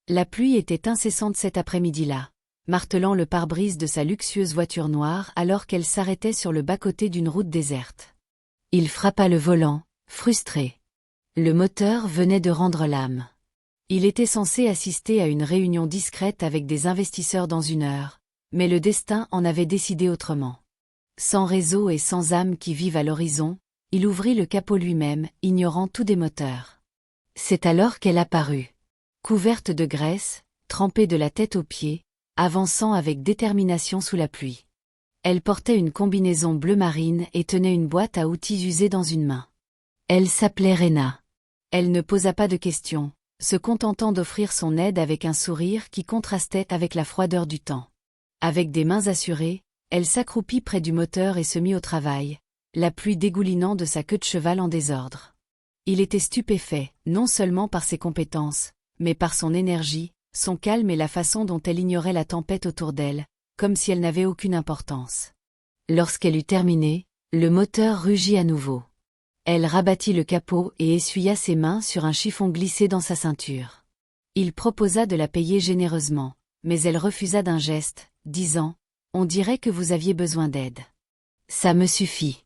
La pluie était incessante cet après-midi-là, martelant le pare-brise de sa luxueuse voiture noire alors qu'elle s'arrêtait sur le bas-côté d'une route déserte. Il frappa le volant, frustré. Le moteur venait de rendre l'âme. Il était censé assister à une réunion discrète avec des investisseurs dans 1 heure, mais le destin en avait décidé autrement. Sans réseau et sans âme qui vivent à l'horizon, il ouvrit le capot lui-même, ignorant tout des moteurs. C'est alors qu'elle apparut. Couverte de graisse, trempée de la tête aux pieds, avançant avec détermination sous la pluie. Elle portait une combinaison bleu marine et tenait une boîte à outils usée dans une main. Elle s'appelait Rena. Elle ne posa pas de questions, se contentant d'offrir son aide avec un sourire qui contrastait avec la froideur du temps. Avec des mains assurées, elle s'accroupit près du moteur et se mit au travail, la pluie dégoulinant de sa queue de cheval en désordre. Il était stupéfait, non seulement par ses compétences, mais par son énergie, son calme et la façon dont elle ignorait la tempête autour d'elle, comme si elle n'avait aucune importance. Lorsqu'elle eut terminé, le moteur rugit à nouveau. Elle rabattit le capot et essuya ses mains sur un chiffon glissé dans sa ceinture. Il proposa de la payer généreusement, mais elle refusa d'un geste, disant « On dirait que vous aviez besoin d'aide. »« Ça me suffit. »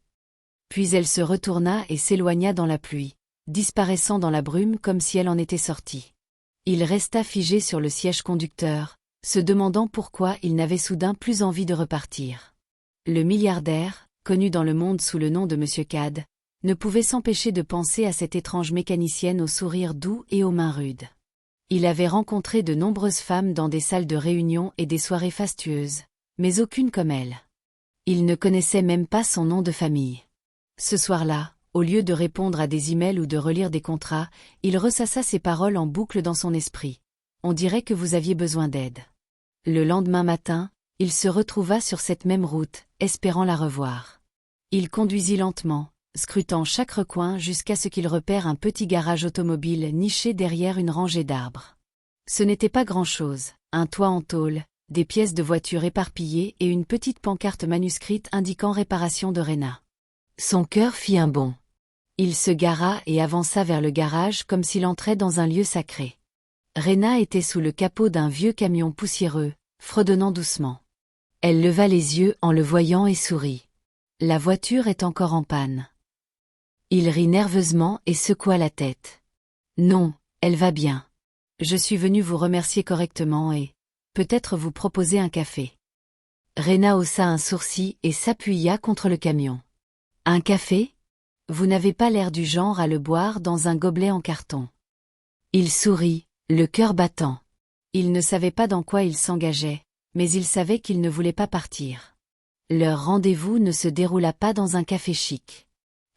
Puis elle se retourna et s'éloigna dans la pluie, disparaissant dans la brume comme si elle en était sortie. Il resta figé sur le siège conducteur, se demandant pourquoi il n'avait soudain plus envie de repartir. Le milliardaire, connu dans le monde sous le nom de Monsieur Cad, ne pouvait s'empêcher de penser à cette étrange mécanicienne au sourire doux et aux mains rudes. Il avait rencontré de nombreuses femmes dans des salles de réunion et des soirées fastueuses, mais aucune comme elle. Il ne connaissait même pas son nom de famille. Ce soir-là, au lieu de répondre à des emails ou de relire des contrats, il ressassa ses paroles en boucle dans son esprit. On dirait que vous aviez besoin d'aide. Le lendemain matin, il se retrouva sur cette même route, espérant la revoir. Il conduisit lentement, scrutant chaque recoin jusqu'à ce qu'il repère un petit garage automobile niché derrière une rangée d'arbres. Ce n'était pas grand-chose, un toit en tôle, des pièces de voiture éparpillées et une petite pancarte manuscrite indiquant réparation de Rena. Son cœur fit un bond. Il se gara et avança vers le garage comme s'il entrait dans un lieu sacré. Rena était sous le capot d'un vieux camion poussiéreux, fredonnant doucement. Elle leva les yeux en le voyant et sourit. La voiture est encore en panne. Il rit nerveusement et secoua la tête. Non, elle va bien. Je suis venu vous remercier correctement et, peut-être vous proposer un café. Rena haussa un sourcil et s'appuya contre le camion. Un café ? Vous n'avez pas l'air du genre à le boire dans un gobelet en carton. Il sourit, le cœur battant. Il ne savait pas dans quoi il s'engageait, mais il savait qu'il ne voulait pas partir. Leur rendez-vous ne se déroula pas dans un café chic.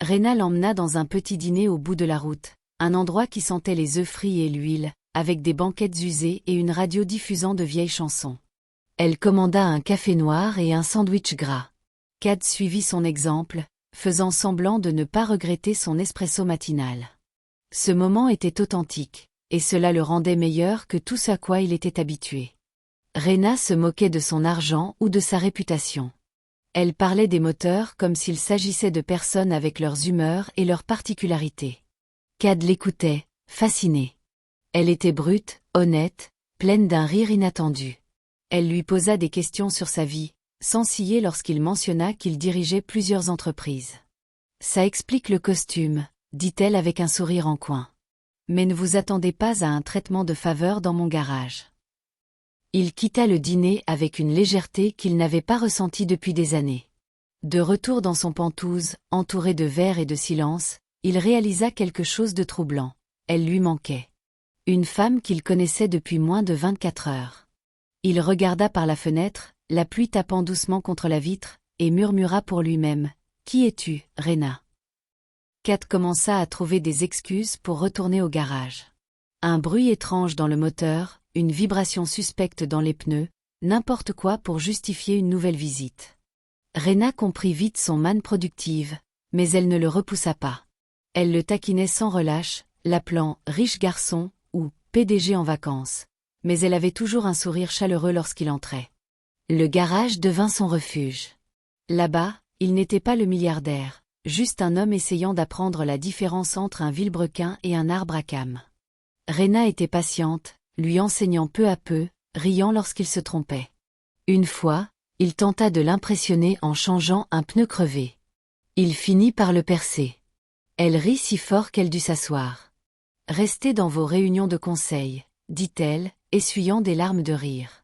Rena l'emmena dans un petit dîner au bout de la route, un endroit qui sentait les œufs frits et l'huile, avec des banquettes usées et une radio diffusant de vieilles chansons. Elle commanda un café noir et un sandwich gras. Cad suivit son exemple, faisant semblant de ne pas regretter son espresso matinal. Ce moment était authentique, et cela le rendait meilleur que tout ce à quoi il était habitué. Rena se moquait de son argent ou de sa réputation. Elle parlait des moteurs comme s'il s'agissait de personnes avec leurs humeurs et leurs particularités. Cad l'écoutait, fasciné. Elle était brute, honnête, pleine d'un rire inattendu. Elle lui posa des questions sur sa vie, sans ciller lorsqu'il mentionna qu'il dirigeait plusieurs entreprises. « Ça explique le costume », dit-elle avec un sourire en coin. « Mais ne vous attendez pas à un traitement de faveur dans mon garage. » Il quitta le dîner avec une légèreté qu'il n'avait pas ressentie depuis des années. De retour dans son Penthouse, entouré de verre et de silence, il réalisa quelque chose de troublant. Elle lui manquait. Une femme qu'il connaissait depuis moins de 24 heures. Il regarda par la fenêtre, la pluie tapant doucement contre la vitre, et murmura pour lui-même « Qui es-tu, Rena ?» Cad commença à trouver des excuses pour retourner au garage. Un bruit étrange dans le moteur, une vibration suspecte dans les pneus, n'importe quoi pour justifier une nouvelle visite. Rena comprit vite son manne productive, mais elle ne le repoussa pas. Elle le taquinait sans relâche, l'appelant « riche garçon » ou « PDG en vacances », mais elle avait toujours un sourire chaleureux lorsqu'il entrait. Le garage devint son refuge. Là-bas, il n'était pas le milliardaire, juste un homme essayant d'apprendre la différence entre un vilebrequin et un arbre à cames. Rena était patiente, lui enseignant peu à peu, riant lorsqu'il se trompait. Une fois, il tenta de l'impressionner en changeant un pneu crevé. Il finit par le percer. Elle rit si fort qu'elle dut s'asseoir. « Restez dans vos réunions de conseil, dit-elle, essuyant des larmes de rire.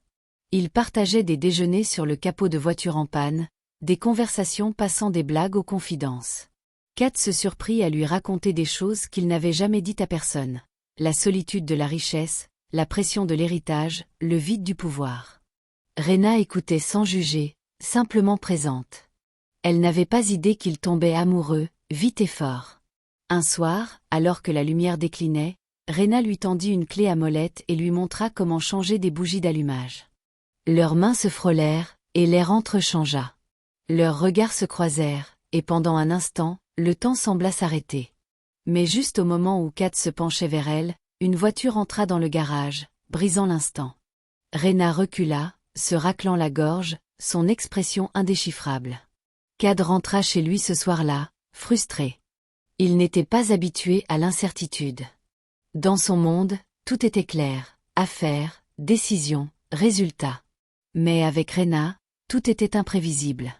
Ils partageaient des déjeuners sur le capot de voiture en panne, des conversations passant des blagues aux confidences. Kat se surprit à lui raconter des choses qu'il n'avait jamais dites à personne. La solitude de la richesse, la pression de l'héritage, le vide du pouvoir. Rena écoutait sans juger, simplement présente. Elle n'avait pas idée qu'il tombait amoureux, vite et fort. Un soir, alors que la lumière déclinait, Rena lui tendit une clé à molette et lui montra comment changer des bougies d'allumage. Leurs mains se frôlèrent, et l'air entre eux changea. Leurs regards se croisèrent, et pendant un instant, le temps sembla s'arrêter. Mais juste au moment où Kat se penchait vers elle, une voiture entra dans le garage, brisant l'instant. Rena recula, se raclant la gorge, son expression indéchiffrable. Kat rentra chez lui ce soir-là, frustré. Il n'était pas habitué à l'incertitude. Dans son monde, tout était clair, affaires, décisions, résultats. Mais avec Rena, tout était imprévisible.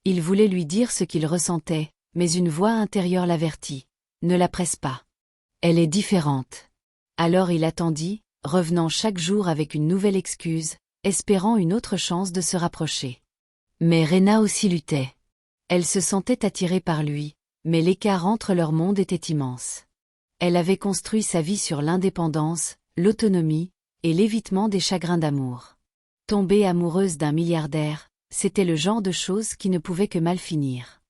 Il voulait lui dire ce qu'il ressentait, mais une voix intérieure l'avertit. Ne la presse pas. Elle est différente. Alors il attendit, revenant chaque jour avec une nouvelle excuse, espérant une autre chance de se rapprocher. Mais Rena aussi luttait. Elle se sentait attirée par lui, mais l'écart entre leurs mondes était immense. Elle avait construit sa vie sur l'indépendance, l'autonomie, et l'évitement des chagrins d'amour. Tomber amoureuse d'un milliardaire, c'était le genre de chose qui ne pouvait que mal finir.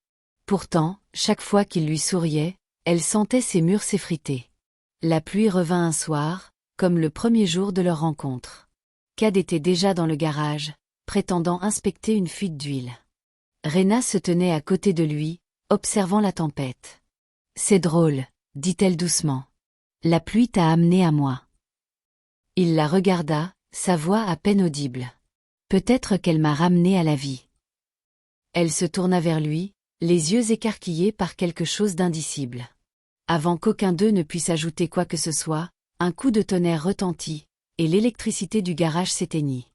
Pourtant, chaque fois qu'il lui souriait, elle sentait ses murs s'effriter. La pluie revint un soir, comme le premier jour de leur rencontre. Kat était déjà dans le garage, prétendant inspecter une fuite d'huile. Rena se tenait à côté de lui, observant la tempête. « C'est drôle, » dit-elle doucement. « La pluie t'a amené à moi. » Il la regarda, sa voix à peine audible. « Peut-être qu'elle m'a ramené à la vie. » Elle se tourna vers lui, les yeux écarquillés par quelque chose d'indicible. Avant qu'aucun d'eux ne puisse ajouter quoi que ce soit, un coup de tonnerre retentit, et l'électricité du garage s'éteignit.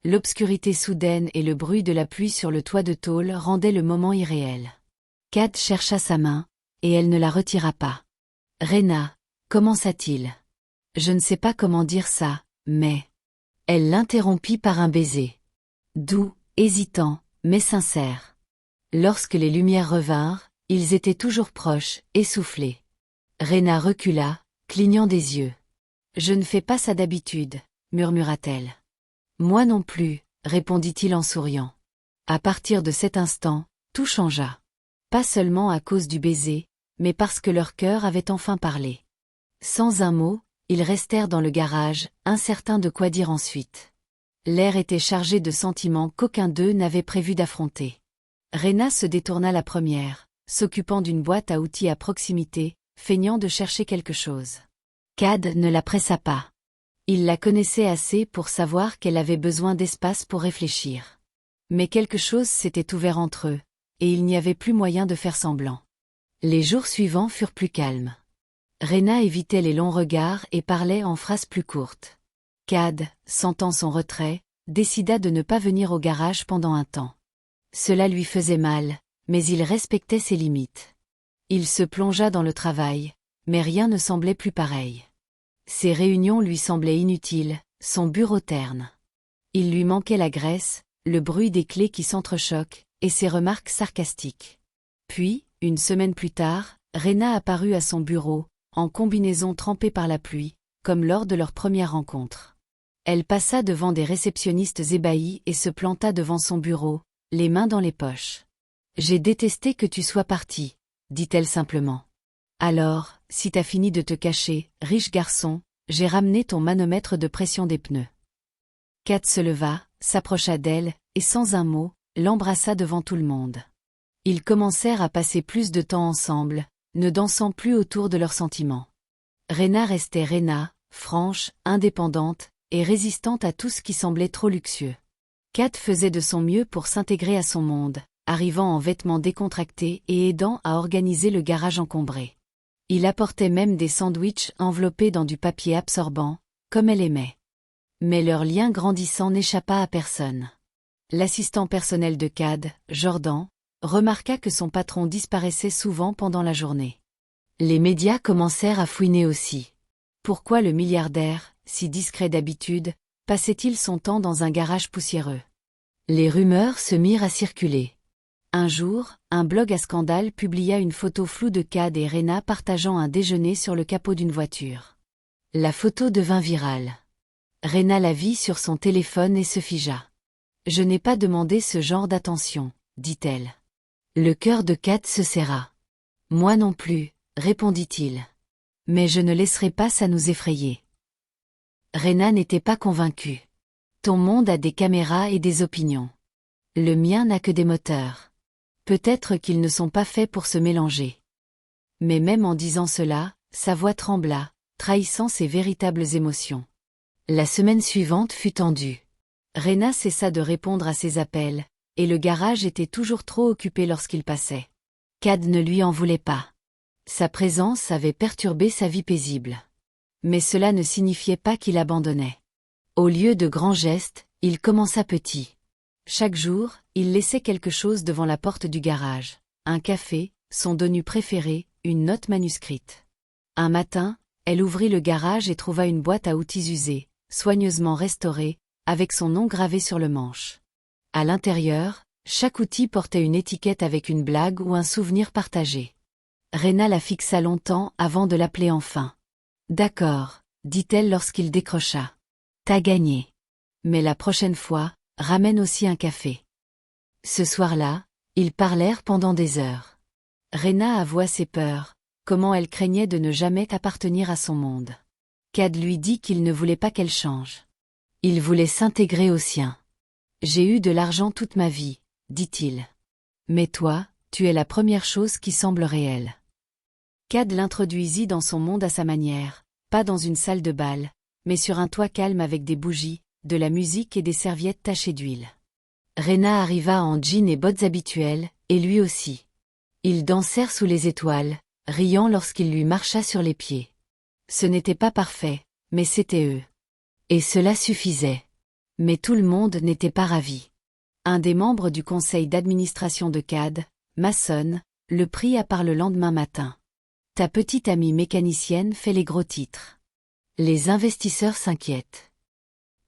L'obscurité soudaine et le bruit de la pluie sur le toit de tôle rendaient le moment irréel. Kat chercha sa main, et elle ne la retira pas. « Rena, commença-t-il. Je ne sais pas comment dire ça, mais... » Elle l'interrompit par un baiser. Doux, hésitant, mais sincère. Lorsque les lumières revinrent, ils étaient toujours proches, essoufflés. Rena recula, clignant des yeux. « Je ne fais pas ça d'habitude, » murmura-t-elle. « Moi non plus, » répondit-il en souriant. À partir de cet instant, tout changea. Pas seulement à cause du baiser, mais parce que leur cœur avait enfin parlé. Sans un mot, ils restèrent dans le garage, incertains de quoi dire ensuite. L'air était chargé de sentiments qu'aucun d'eux n'avait prévu d'affronter. Rena se détourna la première, s'occupant d'une boîte à outils à proximité, feignant de chercher quelque chose. Kat ne la pressa pas. Il la connaissait assez pour savoir qu'elle avait besoin d'espace pour réfléchir. Mais quelque chose s'était ouvert entre eux, et il n'y avait plus moyen de faire semblant. Les jours suivants furent plus calmes. Rena évitait les longs regards et parlait en phrases plus courtes. Kat, sentant son retrait, décida de ne pas venir au garage pendant un temps. Cela lui faisait mal, mais il respectait ses limites. Il se plongea dans le travail, mais rien ne semblait plus pareil. Ses réunions lui semblaient inutiles, son bureau terne. Il lui manquait la graisse, le bruit des clés qui s'entrechoquent, et ses remarques sarcastiques. Puis, une semaine plus tard, Rena apparut à son bureau, en combinaison trempée par la pluie, comme lors de leur première rencontre. Elle passa devant des réceptionnistes ébahis et se planta devant son bureau, les mains dans les poches. « J'ai détesté que tu sois parti, » dit-elle simplement. « Alors, si t'as fini de te cacher, riche garçon, j'ai ramené ton manomètre de pression des pneus. » Kat se leva, s'approcha d'elle, et sans un mot, l'embrassa devant tout le monde. Ils commencèrent à passer plus de temps ensemble, ne dansant plus autour de leurs sentiments. Rena restait Rena, franche, indépendante, et résistante à tout ce qui semblait trop luxueux. Kat faisait de son mieux pour s'intégrer à son monde, arrivant en vêtements décontractés et aidant à organiser le garage encombré. Il apportait même des sandwichs enveloppés dans du papier absorbant, comme elle aimait. Mais leur lien grandissant n'échappa à personne. L'assistant personnel de Cad, Jordan, remarqua que son patron disparaissait souvent pendant la journée. Les médias commencèrent à fouiner aussi. Pourquoi le milliardaire, si discret d'habitude, passait-il son temps dans un garage poussiéreux? Les rumeurs se mirent à circuler. Un jour, un blog à scandale publia une photo floue de Cad et Rena partageant un déjeuner sur le capot d'une voiture. La photo devint virale. Rena la vit sur son téléphone et se figea. « Je n'ai pas demandé ce genre d'attention, dit-elle. Le cœur de Cad se serra. « Moi non plus, répondit-il. Mais je ne laisserai pas ça nous effrayer. » Rena n'était pas convaincue. « Ton monde a des caméras et des opinions. Le mien n'a que des moteurs. Peut-être qu'ils ne sont pas faits pour se mélanger. » Mais même en disant cela, sa voix trembla, trahissant ses véritables émotions. La semaine suivante fut tendue. Rena cessa de répondre à ses appels, et le garage était toujours trop occupé lorsqu'il passait. Cad ne lui en voulait pas. Sa présence avait perturbé sa vie paisible. Mais cela ne signifiait pas qu'il abandonnait. Au lieu de grands gestes, il commença petit. Chaque jour, il laissait quelque chose devant la porte du garage. Un café, son donu préféré, une note manuscrite. Un matin, elle ouvrit le garage et trouva une boîte à outils usée, soigneusement restaurée, avec son nom gravé sur le manche. À l'intérieur, chaque outil portait une étiquette avec une blague ou un souvenir partagé. Rena la fixa longtemps avant de l'appeler enfin. « D'accord, » dit-elle lorsqu'il décrocha. « T'as gagné. Mais la prochaine fois, ramène aussi un café. » Ce soir-là, ils parlèrent pendant des heures. Rena avoua ses peurs, comment elle craignait de ne jamais appartenir à son monde. Cad lui dit qu'il ne voulait pas qu'elle change. Il voulait s'intégrer au sien. « J'ai eu de l'argent toute ma vie, » dit-il. « Mais toi, tu es la première chose qui semble réelle. » Cad l'introduisit dans son monde à sa manière, pas dans une salle de bal, mais sur un toit calme avec des bougies, de la musique et des serviettes tachées d'huile. Rena arriva en jean et bottes habituelles, et lui aussi. Ils dansèrent sous les étoiles, riant lorsqu'il lui marcha sur les pieds. Ce n'était pas parfait, mais c'était eux. Et cela suffisait. Mais tout le monde n'était pas ravi. Un des membres du conseil d'administration de Cad, Mason, le pria par le lendemain matin. « Ta petite amie mécanicienne fait les gros titres. Les investisseurs s'inquiètent. »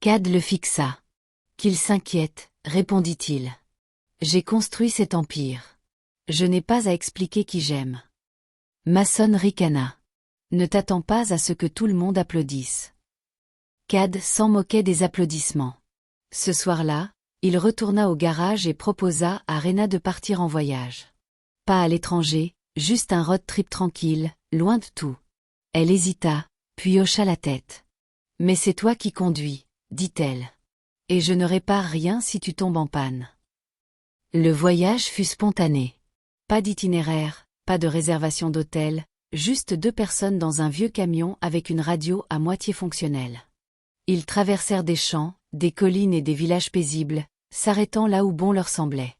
Cad le fixa. « Qu'ils s'inquiètent, » répondit-il. « J'ai construit cet empire. Je n'ai pas à expliquer qui j'aime. » Mason ricana. « Ne t'attends pas à ce que tout le monde applaudisse. » Cad s'en moquait des applaudissements. Ce soir-là, il retourna au garage et proposa à Rena de partir en voyage. Pas à l'étranger, juste un road trip tranquille, loin de tout. Elle hésita, puis hocha la tête. « Mais c'est toi qui conduis, » dit-elle. « Et je ne répare rien si tu tombes en panne. » Le voyage fut spontané. Pas d'itinéraire, pas de réservation d'hôtel, juste 2 personnes dans un vieux camion avec une radio à moitié fonctionnelle. Ils traversèrent des champs, des collines et des villages paisibles, s'arrêtant là où bon leur semblait.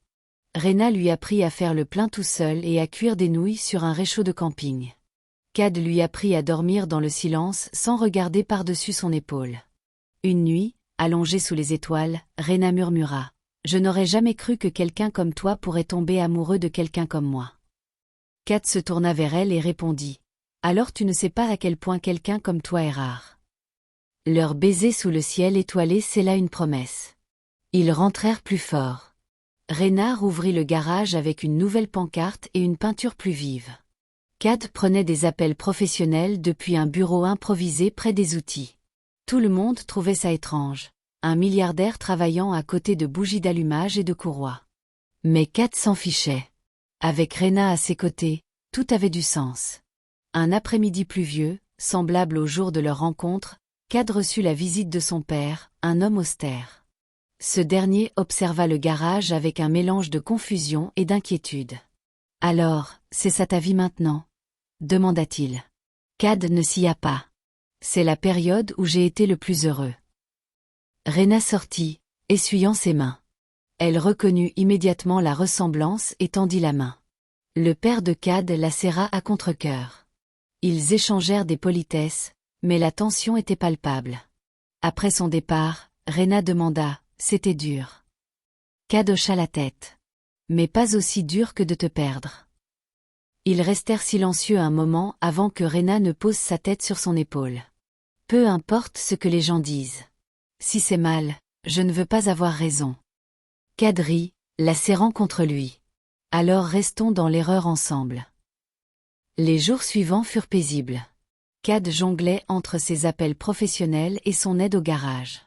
Rena lui apprit à faire le plein tout seul et à cuire des nouilles sur un réchaud de camping. Cad lui apprit à dormir dans le silence sans regarder par-dessus son épaule. Une nuit, allongée sous les étoiles, Rena murmura. « Je n'aurais jamais cru que quelqu'un comme toi pourrait tomber amoureux de quelqu'un comme moi. » Cad se tourna vers elle et répondit. « Alors tu ne sais pas à quel point quelqu'un comme toi est rare. » Leur baiser sous le ciel étoilé scella une promesse. Ils rentrèrent plus forts. Rena rouvrit le garage avec une nouvelle pancarte et une peinture plus vive. Cad prenait des appels professionnels depuis un bureau improvisé près des outils. Tout le monde trouvait ça étrange, un milliardaire travaillant à côté de bougies d'allumage et de courroies. Mais Cad s'en fichait. Avec Rena à ses côtés, tout avait du sens. Un après-midi pluvieux, semblable au jour de leur rencontre, Cad reçut la visite de son père, un homme austère. Ce dernier observa le garage avec un mélange de confusion et d'inquiétude. « Alors, c'est ça ta vie maintenant ?» demanda-t-il. Cad ne s'y pas. « C'est la période où j'ai été le plus heureux. » Rena sortit, essuyant ses mains. Elle reconnut immédiatement la ressemblance et tendit la main. Le père de Cad la serra à contre-cœur. Ils échangèrent des politesses, mais la tension était palpable. Après son départ, Rena demanda, « C'était dur ?» Cad hocha la tête. « Mais pas aussi dur que de te perdre. » Ils restèrent silencieux un moment avant que Rena ne pose sa tête sur son épaule. « Peu importe ce que les gens disent. Si c'est mal, je ne veux pas avoir raison. » Cad rit, la serrant contre lui. « Alors restons dans l'erreur ensemble. » Les jours suivants furent paisibles. Cad jonglait entre ses appels professionnels et son aide au garage.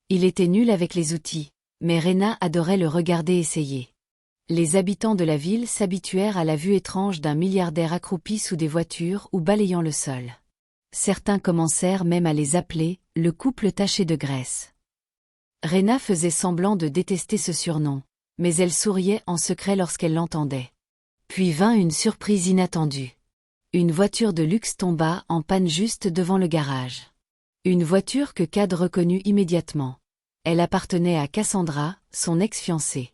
Il était nul avec les outils, mais Rena adorait le regarder essayer. Les habitants de la ville s'habituèrent à la vue étrange d'un milliardaire accroupi sous des voitures ou balayant le sol. Certains commencèrent même à les appeler « le couple taché de graisse ». Rena faisait semblant de détester ce surnom, mais elle souriait en secret lorsqu'elle l'entendait. Puis vint une surprise inattendue. Une voiture de luxe tomba en panne juste devant le garage. Une voiture que Cad reconnut immédiatement. Elle appartenait à Cassandra, son ex-fiancée.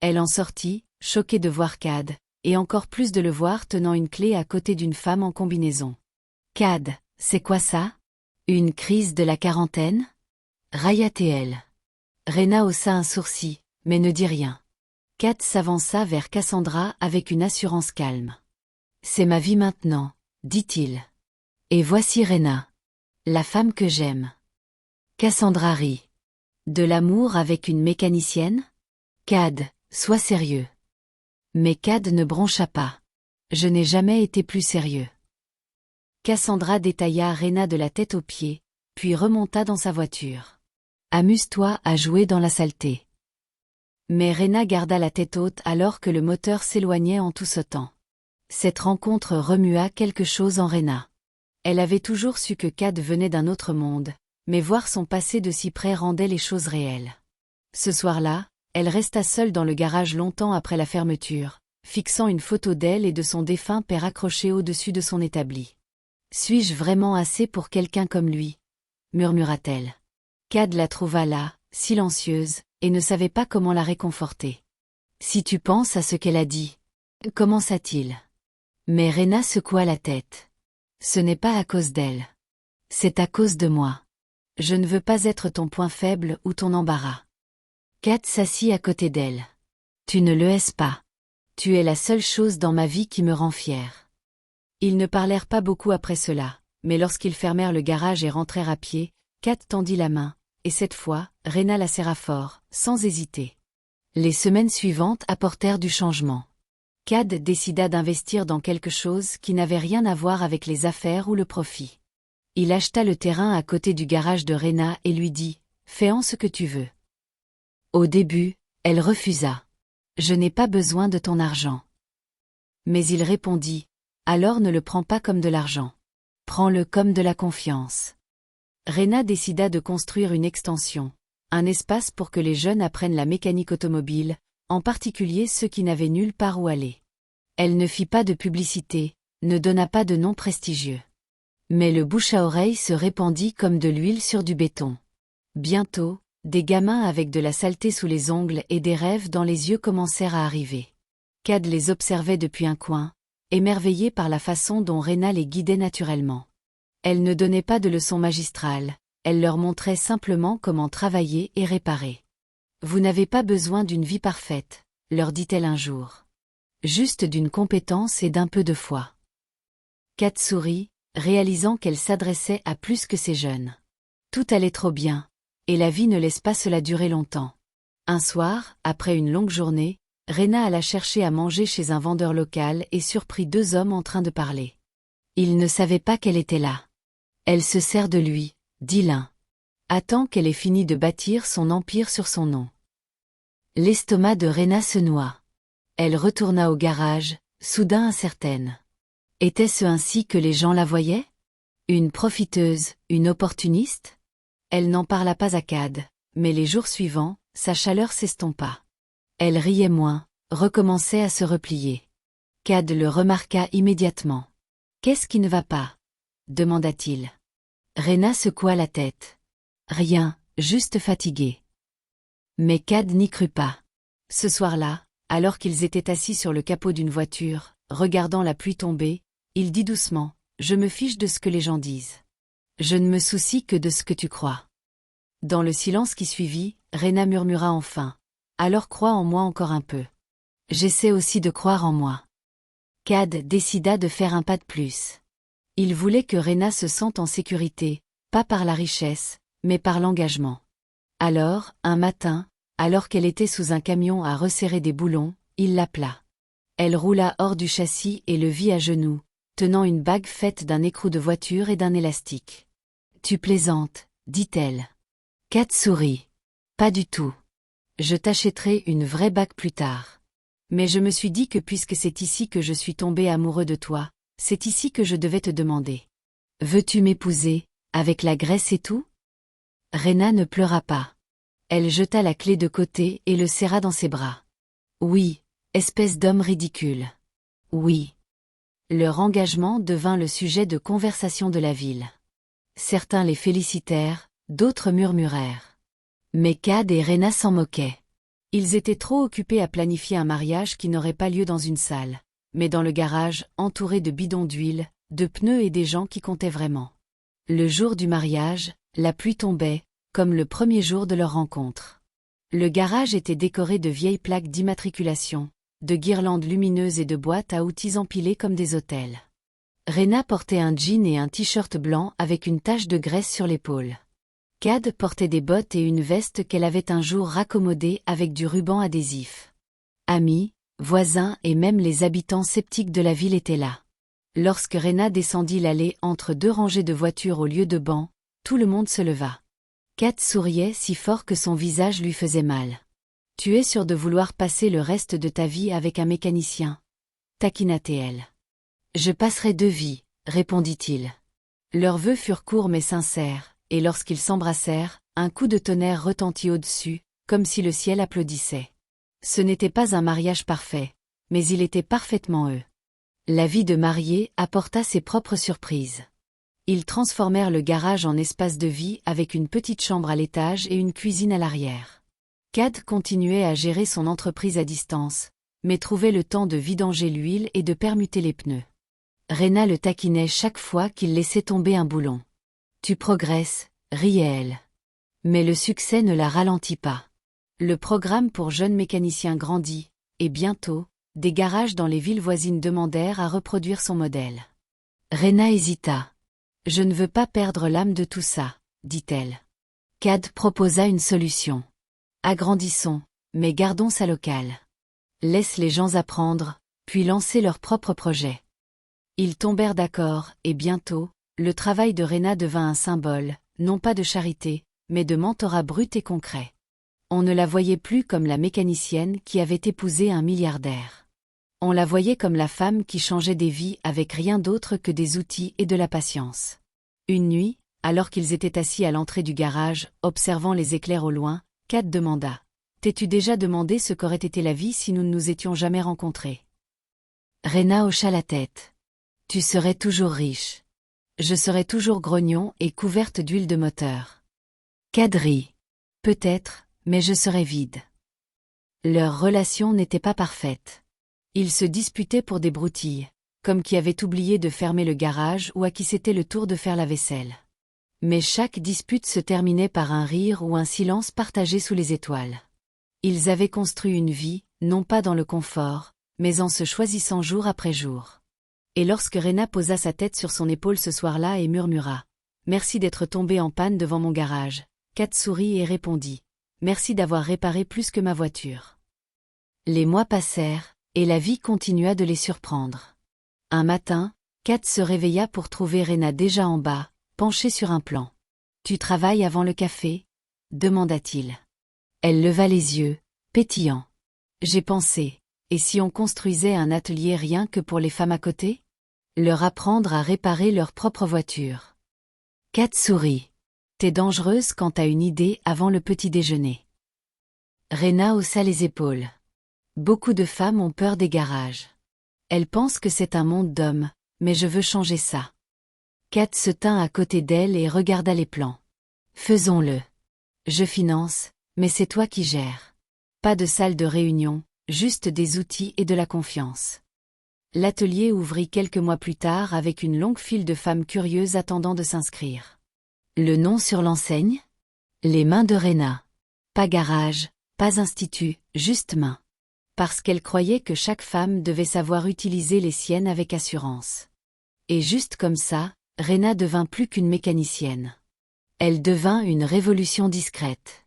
Elle en sortit, choquée de voir Cad, et encore plus de le voir tenant une clé à côté d'une femme en combinaison. « Cad, c'est quoi ça? Une crise de la quarantaine ?» railla-t-elle. Rena haussa un sourcil, mais ne dit rien. Cad s'avança vers Cassandra avec une assurance calme. « C'est ma vie maintenant, » dit-il. « Et voici Rena. La femme que j'aime. » Cassandra rit. « De l'amour avec une mécanicienne? Cad, sois sérieux. » Mais Cad ne broncha pas. « Je n'ai jamais été plus sérieux. » Cassandra détailla Rena de la tête aux pieds, puis remonta dans sa voiture. « Amuse-toi à jouer dans la saleté. » Mais Rena garda la tête haute alors que le moteur s'éloignait en tout sautant. Cette rencontre remua quelque chose en Rena. Elle avait toujours su que Cad venait d'un autre monde, mais voir son passé de si près rendait les choses réelles. Ce soir-là, elle resta seule dans le garage longtemps après la fermeture, fixant une photo d'elle et de son défunt père accrochée au-dessus de son établi. « Suis-je vraiment assez pour quelqu'un comme lui ?» murmura-t-elle. Cad la trouva là, silencieuse, et ne savait pas comment la réconforter. « Si tu penses à ce qu'elle a dit, » commença-t-il. Mais Rena secoua la tête. « Ce n'est pas à cause d'elle. C'est à cause de moi. Je ne veux pas être ton point faible ou ton embarras. » Cad s'assit à côté d'elle. « Tu ne le haises pas. Tu es la seule chose dans ma vie qui me rend fière. » Ils ne parlèrent pas beaucoup après cela, mais lorsqu'ils fermèrent le garage et rentrèrent à pied, Cad tendit la main, et cette fois, Rena la serra fort, sans hésiter. Les semaines suivantes apportèrent du changement. Cad décida d'investir dans quelque chose qui n'avait rien à voir avec les affaires ou le profit. Il acheta le terrain à côté du garage de Rena et lui dit « Fais-en ce que tu veux. » Au début, elle refusa. « Je n'ai pas besoin de ton argent. » Mais il répondit « Alors ne le prends pas comme de l'argent. Prends-le comme de la confiance. » Rena décida de construire une extension, un espace pour que les jeunes apprennent la mécanique automobile, en particulier ceux qui n'avaient nulle part où aller. Elle ne fit pas de publicité, ne donna pas de nom prestigieux. Mais le bouche à oreille se répandit comme de l'huile sur du béton. Bientôt, des gamins avec de la saleté sous les ongles et des rêves dans les yeux commencèrent à arriver. Cad les observait depuis un coin, émerveillé par la façon dont Rena les guidait naturellement. Elle ne donnait pas de leçons magistrales, elle leur montrait simplement comment travailler et réparer. « Vous n'avez pas besoin d'une vie parfaite, » leur dit-elle un jour. « Juste d'une compétence et d'un peu de foi. » Cad sourit, réalisant qu'elle s'adressait à plus que ces jeunes. Tout allait trop bien, et la vie ne laisse pas cela durer longtemps. Un soir, après une longue journée, Rena alla chercher à manger chez un vendeur local et surprit deux hommes en train de parler. Ils ne savaient pas qu'elle était là. « Elle se sert de lui, » dit l'un. « Attends qu'elle ait fini de bâtir son empire sur son nom. » L'estomac de Rena se noua. Elle retourna au garage, soudain incertaine. Était-ce ainsi que les gens la voyaient? Une profiteuse, une opportuniste? Elle n'en parla pas à Cad, mais les jours suivants, sa chaleur s'estompa. Elle riait moins, recommençait à se replier. Cad le remarqua immédiatement. « Qu'est-ce qui ne va pas ?» demanda-t-il. Rena secoua la tête. « Rien, juste fatiguée. » Mais Cad n'y crut pas. Ce soir-là, alors qu'ils étaient assis sur le capot d'une voiture, regardant la pluie tomber, il dit doucement « Je me fiche de ce que les gens disent. Je ne me soucie que de ce que tu crois. » Dans le silence qui suivit, Rena murmura enfin. Alors crois en moi encore un peu. J'essaie aussi de croire en moi. Cad décida de faire un pas de plus. Il voulait que Rena se sente en sécurité, pas par la richesse, mais par l'engagement. Alors, un matin, alors qu'elle était sous un camion à resserrer des boulons, il l'appela. Elle roula hors du châssis et le vit à genoux, tenant une bague faite d'un écrou de voiture et d'un élastique. « Tu plaisantes, dit-elle. » Cad sourit. « Pas du tout. Je t'achèterai une vraie bague plus tard. Mais je me suis dit que puisque c'est ici que je suis tombé amoureux de toi, c'est ici que je devais te demander. Veux-tu m'épouser, avec la graisse et tout ?» Rena ne pleura pas. Elle jeta la clé de côté et le serra dans ses bras. « Oui, espèce d'homme ridicule. Oui. » Leur engagement devint le sujet de conversation de la ville. Certains les félicitèrent, d'autres murmurèrent. Mais Cad et Rena s'en moquaient. Ils étaient trop occupés à planifier un mariage qui n'aurait pas lieu dans une salle, mais dans le garage, entouré de bidons d'huile, de pneus et des gens qui comptaient vraiment. Le jour du mariage, la pluie tombait, comme le premier jour de leur rencontre. Le garage était décoré de vieilles plaques d'immatriculation, de guirlandes lumineuses et de boîtes à outils empilées comme des autels. Rena portait un jean et un t-shirt blanc avec une tache de graisse sur l'épaule. Cad portait des bottes et une veste qu'elle avait un jour raccommodée avec du ruban adhésif. Amis, voisins et même les habitants sceptiques de la ville étaient là. Lorsque Rena descendit l'allée entre deux rangées de voitures au lieu de bancs, tout le monde se leva. Cad souriait si fort que son visage lui faisait mal. « Tu es sûr de vouloir passer le reste de ta vie avec un mécanicien ?» taquina-t-elle. « Je passerai 2 vies, répondit-il. Leurs vœux furent courts mais sincères, et lorsqu'ils s'embrassèrent, un coup de tonnerre retentit au-dessus, comme si le ciel applaudissait. Ce n'était pas un mariage parfait, mais il était parfaitement eux. La vie de mariés apporta ses propres surprises. Ils transformèrent le garage en espace de vie avec une petite chambre à l'étage et une cuisine à l'arrière. Cad continuait à gérer son entreprise à distance, mais trouvait le temps de vidanger l'huile et de permuter les pneus. Rena le taquinait chaque fois qu'il laissait tomber un boulon. « Tu progresses, » riait-elle. Mais le succès ne la ralentit pas. Le programme pour jeunes mécaniciens grandit, et bientôt, des garages dans les villes voisines demandèrent à reproduire son modèle. Rena hésita. « Je ne veux pas perdre l'âme de tout ça, » dit-elle. Cad proposa une solution. « Agrandissons, mais gardons ça local. Laisse les gens apprendre, puis lancer leurs propres projets. » Ils tombèrent d'accord, et bientôt, le travail de Rena devint un symbole, non pas de charité, mais de mentorat brut et concret. On ne la voyait plus comme la mécanicienne qui avait épousé un milliardaire. On la voyait comme la femme qui changeait des vies avec rien d'autre que des outils et de la patience. Une nuit, alors qu'ils étaient assis à l'entrée du garage, observant les éclairs au loin, Cad demanda. « T'es-tu déjà demandé ce qu'aurait été la vie si nous ne nous étions jamais rencontrés ?» Rena hocha la tête. « Tu serais toujours riche. Je serais toujours grognon et couverte d'huile de moteur. » Cad rit. « Peut-être, mais je serais vide. » Leur relation n'était pas parfaite. Ils se disputaient pour des broutilles, comme qui avait oublié de fermer le garage ou à qui c'était le tour de faire la vaisselle. Mais chaque dispute se terminait par un rire ou un silence partagé sous les étoiles. Ils avaient construit une vie, non pas dans le confort, mais en se choisissant jour après jour. Et lorsque Rena posa sa tête sur son épaule ce soir-là et murmura « Merci d'être tombé en panne devant mon garage », Cad sourit et répondit « Merci d'avoir réparé plus que ma voiture. » Les mois passèrent, et la vie continua de les surprendre. Un matin, Cad se réveilla pour trouver Rena déjà en bas, penchée sur un plan. « Tu travailles avant le café ?» demanda-t-il. Elle leva les yeux, pétillant. « J'ai pensé, et si on construisait un atelier rien que pour les femmes à côté ? Leur apprendre à réparer leur propre voiture. » Cad sourit. « T'es dangereuse quand t'as une idée avant le petit déjeuner. » Rena haussa les épaules. Beaucoup de femmes ont peur des garages. Elles pensent que c'est un monde d'hommes, mais je veux changer ça. Cad se tint à côté d'elle et regarda les plans. Faisons-le. Je finance, mais c'est toi qui gères. Pas de salle de réunion, juste des outils et de la confiance. L'atelier ouvrit quelques mois plus tard avec une longue file de femmes curieuses attendant de s'inscrire. Le nom sur l'enseigne ? Les mains de Rena. Pas garage, pas institut, juste mains. Parce qu'elle croyait que chaque femme devait savoir utiliser les siennes avec assurance. Et juste comme ça, Rena devint plus qu'une mécanicienne. Elle devint une révolution discrète.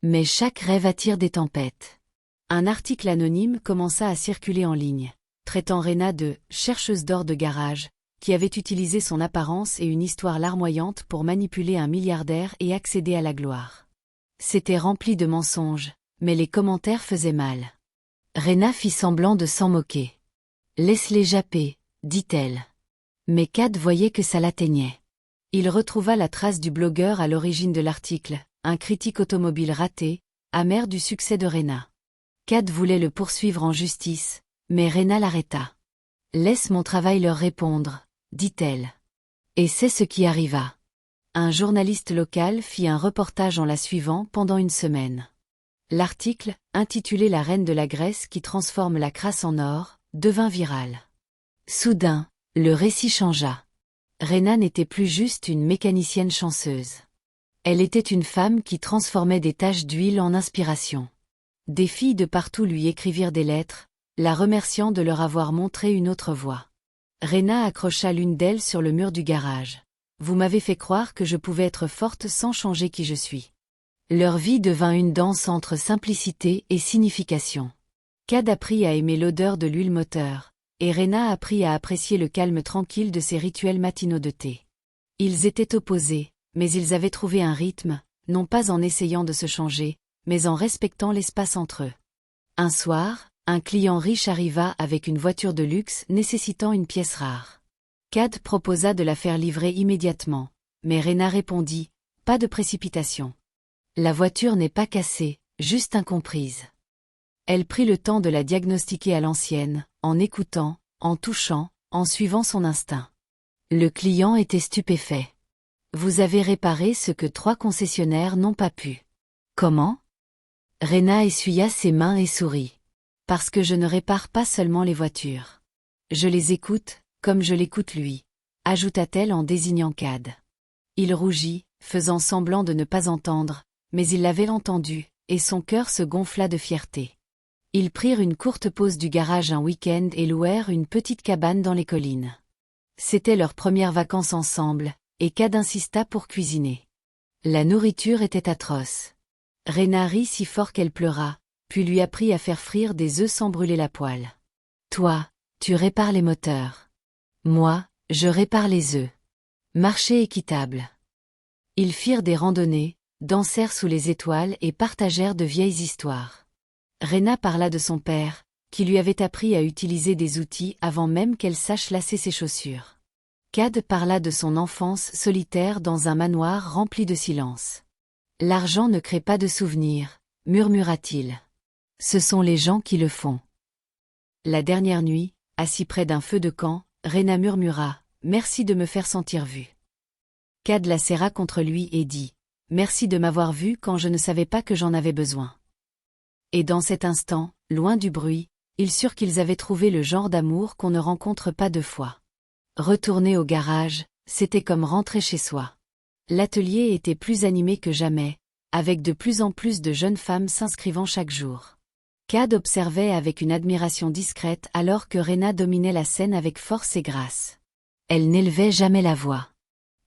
Mais chaque rêve attire des tempêtes. Un article anonyme commença à circuler en ligne, traitant Rena de « chercheuse d'or de garage », qui avait utilisé son apparence et une histoire larmoyante pour manipuler un milliardaire et accéder à la gloire. C'était rempli de mensonges, mais les commentaires faisaient mal. Rena fit semblant de s'en moquer. « Laisse-les japper », dit-elle. Mais Cad voyait que ça l'atteignait. Il retrouva la trace du blogueur à l'origine de l'article, un critique automobile raté, amer du succès de Rena. Cad voulait le poursuivre en justice, mais Rena l'arrêta. « Laisse mon travail leur répondre », dit-elle. Et c'est ce qui arriva. Un journaliste local fit un reportage en la suivant pendant une semaine. L'article, intitulé La reine de la Grèce qui transforme la crasse en or, devint viral. Soudain, le récit changea. Rena n'était plus juste une mécanicienne chanceuse. Elle était une femme qui transformait des taches d'huile en inspiration. Des filles de partout lui écrivirent des lettres, la remerciant de leur avoir montré une autre voie. Rena accrocha l'une d'elles sur le mur du garage. « Vous m'avez fait croire que je pouvais être forte sans changer qui je suis. » Leur vie devint une danse entre simplicité et signification. Cad apprit à aimer l'odeur de l'huile moteur, et Rena apprit à apprécier le calme tranquille de ses rituels matinaux de thé. Ils étaient opposés, mais ils avaient trouvé un rythme, non pas en essayant de se changer, mais en respectant l'espace entre eux. Un soir, un client riche arriva avec une voiture de luxe nécessitant une pièce rare. Cad proposa de la faire livrer immédiatement, mais Rena répondit « Pas de précipitation. La voiture n'est pas cassée, juste incomprise. » Elle prit le temps de la diagnostiquer à l'ancienne, en écoutant, en touchant, en suivant son instinct. Le client était stupéfait. « Vous avez réparé ce que 3 concessionnaires n'ont pas pu. » « Comment ?» Rena essuya ses mains et sourit. « Parce que je ne répare pas seulement les voitures. Je les écoute, comme je l'écoute lui, » ajouta-t-elle en désignant Cad. Il rougit, faisant semblant de ne pas entendre, mais il l'avait entendu, et son cœur se gonfla de fierté. Ils prirent une courte pause du garage un week-end et louèrent une petite cabane dans les collines. C'était leurs premières vacances ensemble, et Cad insista pour cuisiner. La nourriture était atroce. Rena rit si fort qu'elle pleura, puis lui apprit à faire frire des œufs sans brûler la poêle. « Toi, tu répares les moteurs. Moi, je répare les œufs. Marché équitable. » Ils firent des randonnées, dansèrent sous les étoiles et partagèrent de vieilles histoires. Rena parla de son père, qui lui avait appris à utiliser des outils avant même qu'elle sache lasser ses chaussures. Cad parla de son enfance solitaire dans un manoir rempli de silence. « L'argent ne crée pas de souvenirs, » murmura-t-il. « Ce sont les gens qui le font. » La dernière nuit, assis près d'un feu de camp, Rena murmura « Merci de me faire sentir vue. » Cad la serra contre lui et dit « Merci de m'avoir vue quand je ne savais pas que j'en avais besoin. » Et dans cet instant, loin du bruit, ils surent qu'ils avaient trouvé le genre d'amour qu'on ne rencontre pas 2 fois. Retourner au garage, c'était comme rentrer chez soi. L'atelier était plus animé que jamais, avec de plus en plus de jeunes femmes s'inscrivant chaque jour. Cad observait avec une admiration discrète alors que Rena dominait la scène avec force et grâce. Elle n'élevait jamais la voix.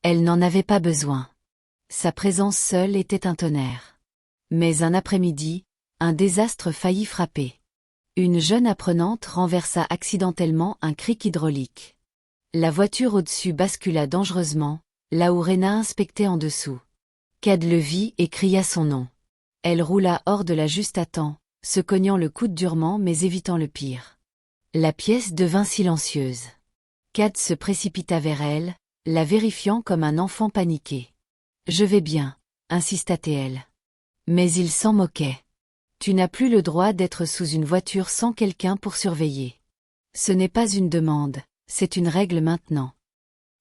Elle n'en avait pas besoin. Sa présence seule était un tonnerre. Mais un après-midi, un désastre faillit frapper. Une jeune apprenante renversa accidentellement un cric hydraulique. La voiture au-dessus bascula dangereusement, là où Rena inspectait en dessous. Cad le vit et cria son nom. Elle roula hors de la juste à temps, se cognant le coude durement mais évitant le pire. La pièce devint silencieuse. Cad se précipita vers elle, la vérifiant comme un enfant paniqué. « Je vais bien », insista-t-elle. Mais il s'en moquait. « Tu n'as plus le droit d'être sous une voiture sans quelqu'un pour surveiller. Ce n'est pas une demande, c'est une règle maintenant. »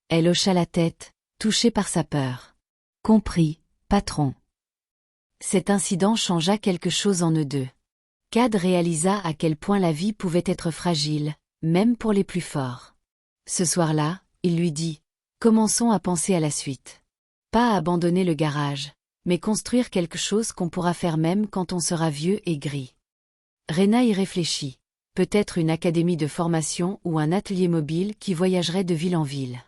Elle hocha la tête, touchée par sa peur. « Compris, patron. » Cet incident changea quelque chose en eux deux. Cad réalisa à quel point la vie pouvait être fragile, même pour les plus forts. Ce soir-là, il lui dit « Commençons à penser à la suite. Pas à abandonner le garage, mais construire quelque chose qu'on pourra faire même quand on sera vieux et gris. Rena y réfléchit. Peut-être une académie de formation ou un atelier mobile qui voyagerait de ville en ville.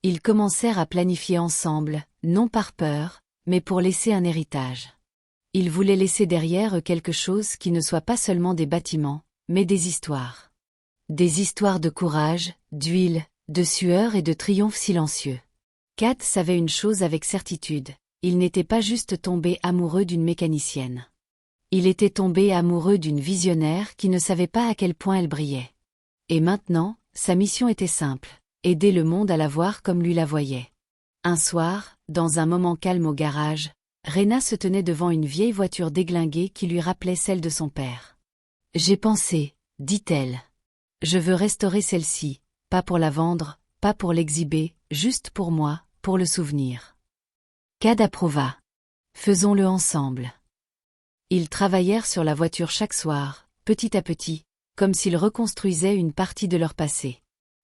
Ils commencèrent à planifier ensemble, non par peur, mais pour laisser un héritage. Ils voulaient laisser derrière eux quelque chose qui ne soit pas seulement des bâtiments, mais des histoires. Des histoires de courage, d'huile, de sueur et de triomphe silencieux. Kat savait une chose avec certitude, il n'était pas juste tombé amoureux d'une mécanicienne. Il était tombé amoureux d'une visionnaire qui ne savait pas à quel point elle brillait. Et maintenant, sa mission était simple, aider le monde à la voir comme lui la voyait. Un soir, dans un moment calme au garage, Rena se tenait devant une vieille voiture déglinguée qui lui rappelait celle de son père. « J'ai pensé, dit-elle. Je veux restaurer celle-ci, pas pour la vendre, pas pour l'exhiber, juste pour moi, pour le souvenir. » Cad approuva. « Faisons-le ensemble. » Ils travaillèrent sur la voiture chaque soir, petit à petit, comme s'ils reconstruisaient une partie de leur passé.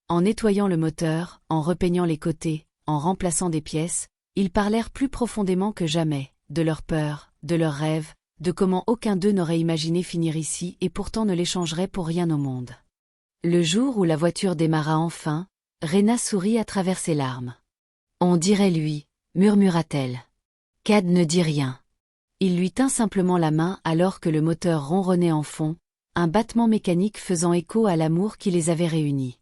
En nettoyant le moteur, en repeignant les côtés, en remplaçant des pièces, ils parlèrent plus profondément que jamais, de leurs peurs, de leurs rêves, de comment aucun d'eux n'aurait imaginé finir ici et pourtant ne l'échangerait pour rien au monde. Le jour où la voiture démarra enfin, Rena sourit à travers ses larmes. « On dirait lui, » murmura-t-elle. Cad ne dit rien. Il lui tint simplement la main alors que le moteur ronronnait en fond, un battement mécanique faisant écho à l'amour qui les avait réunis.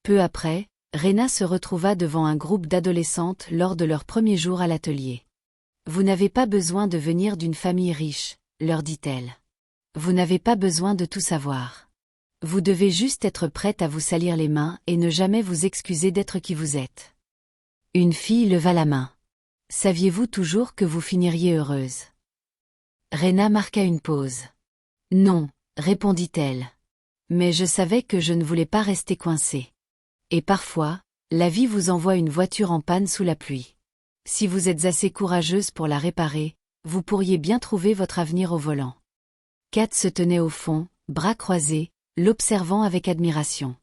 Peu après, Rena se retrouva devant un groupe d'adolescentes lors de leur premier jour à l'atelier. « Vous n'avez pas besoin de venir d'une famille riche, » leur dit-elle. « Vous n'avez pas besoin de tout savoir. Vous devez juste être prête à vous salir les mains et ne jamais vous excuser d'être qui vous êtes. » Une fille leva la main. « Saviez-vous toujours que vous finiriez heureuse ?» Rena marqua une pause. « Non, » répondit-elle. « Mais je savais que je ne voulais pas rester coincée. Et parfois, la vie vous envoie une voiture en panne sous la pluie. Si vous êtes assez courageuse pour la réparer, vous pourriez bien trouver votre avenir au volant. » Kat se tenait au fond, bras croisés, l'observant avec admiration.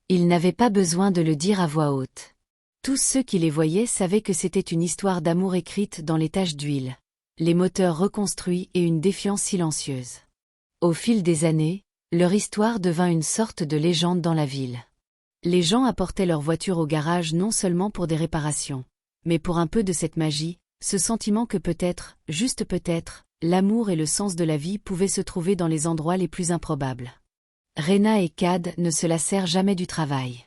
Il n'avait pas besoin de le dire à voix haute. Tous ceux qui les voyaient savaient que c'était une histoire d'amour écrite dans les taches d'huile, les moteurs reconstruits et une défiance silencieuse. Au fil des années, leur histoire devint une sorte de légende dans la ville. Les gens apportaient leur voiture au garage non seulement pour des réparations, mais pour un peu de cette magie, ce sentiment que peut-être, juste peut-être, l'amour et le sens de la vie pouvaient se trouver dans les endroits les plus improbables. Rena et Cad ne se lassèrent jamais du travail.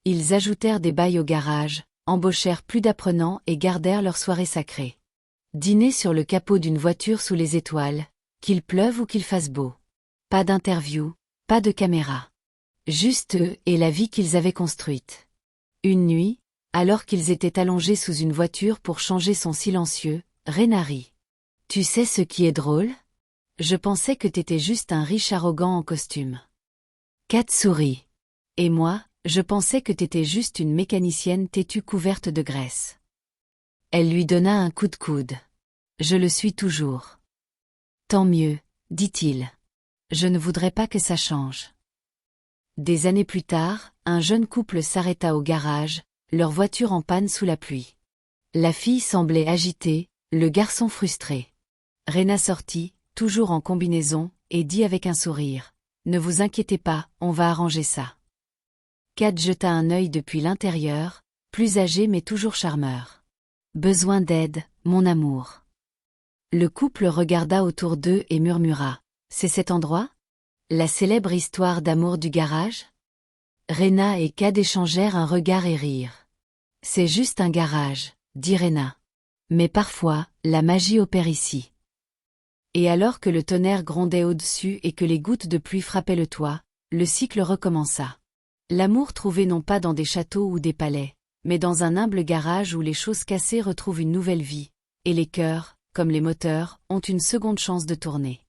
Ils ajoutèrent des bails au garage, embauchèrent plus d'apprenants et gardèrent leur soirée sacrée. Dîner sur le capot d'une voiture sous les étoiles, qu'il pleuve ou qu'il fasse beau. Pas d'interview, pas de caméra. Juste eux et la vie qu'ils avaient construite. Une nuit, alors qu'ils étaient allongés sous une voiture pour changer son silencieux, Rena rit. « Tu sais ce qui est drôle ? Je pensais que t'étais juste un riche arrogant en costume. » Kat sourit. « Et moi, je pensais que t'étais juste une mécanicienne têtue couverte de graisse. » Elle lui donna un coup de coude. « Je le suis toujours. »« Tant mieux, » dit-il. « Je ne voudrais pas que ça change. » Des années plus tard, un jeune couple s'arrêta au garage, leur voiture en panne sous la pluie. La fille semblait agitée, le garçon frustré. Rena sortit, toujours en combinaison, et dit avec un sourire. « Ne vous inquiétez pas, on va arranger ça. » Kat jeta un œil depuis l'intérieur, plus âgé mais toujours charmeur. « Besoin d'aide, mon amour. » Le couple regarda autour d'eux et murmura. « C'est cet endroit ? La célèbre histoire d'amour du garage ?» Rena et Cad échangèrent un regard et rirent. « C'est juste un garage, » dit Rena. « Mais parfois, la magie opère ici. » Et alors que le tonnerre grondait au-dessus et que les gouttes de pluie frappaient le toit, le cycle recommença. L'amour trouvé non pas dans des châteaux ou des palais, mais dans un humble garage où les choses cassées retrouvent une nouvelle vie, et les cœurs, comme les moteurs, ont une seconde chance de tourner.